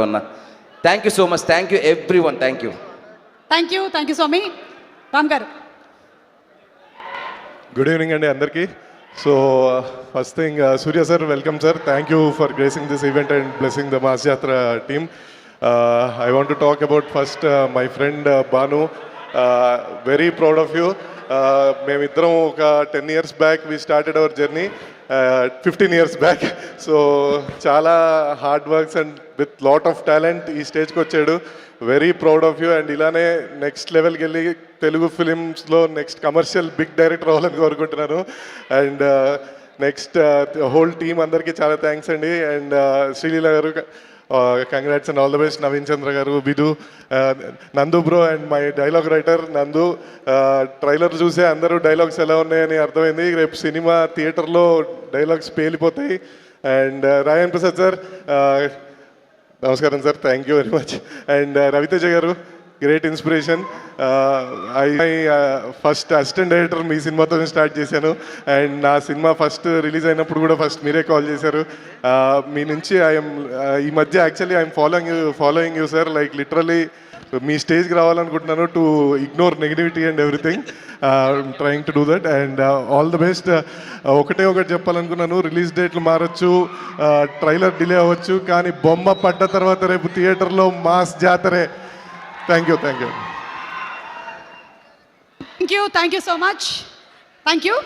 అన్న thank you so much, thank you everyone, thank you. Thank you Swami. Ram garu. Good evening అండి అందరికీ. So first thing Surya sir, welcome sir. Thank you for gracing this event and blessing the mass Yatra team. I want to talk about first my friend Bhanu. Very proud of you. మేమిద్దరం ఒక 10 years back we started our journey, 15 years back. So చాలా hard works and with lot of talent ఈ స్టేజ్కి వచ్చాడు. Very proud of you. And ఇలానే next లెవెల్కి వెళ్ళి తెలుగు ఫిలిమ్స్లో నెక్స్ట్ కమర్షియల్ బిగ్ డైరెక్టర్ అవ్వాలని కోరుకుంటున్నాను. అండ్ నెక్స్ట్ హోల్ టీమ్ అందరికీ చాలా థ్యాంక్స్ అండి. And Sreeleela garu, congrats and all the best. Naveen Chandra garu, Vidhu, Nandu bro and my dialogue writer Nandu. Trailer చూసే అందరూ డైలాగ్స్ ఎలా ఉన్నాయని అర్థమైంది. రేపు సినిమా థియేటర్లో డైలాగ్స్ పేలిపోతాయి. అండ్ రాయన్ ప్రసాద్ సార్, నమస్కారం sir, thank you very much. And Ravi Teja garu, great inspiration. I first assistant director మీ సినిమాతో స్టార్ట్ చేశాను. అండ్ నా సినిమా ఫస్ట్ రిలీజ్ అయినప్పుడు కూడా ఫస్ట్ మీరే కాల్ చేశారు. మీ నుంచి ఈ మధ్య actually I'm following you sir. Like literally మీ స్టేజ్కి రావాలనుకుంటున్నాను to ignore negativity and everything. Trying to do that. And all the best. ఒకటి చెప్పాలనుకున్నాను, రిలీజ్ డేట్లు మారచ్చు, ట్రైలర్ డిలే అవ్వచ్చు, కానీ బొమ్మ పడ్డ తర్వాత రేపు థియేటర్లో mass జాతరే. Thank you. Thank you so much. Thank you.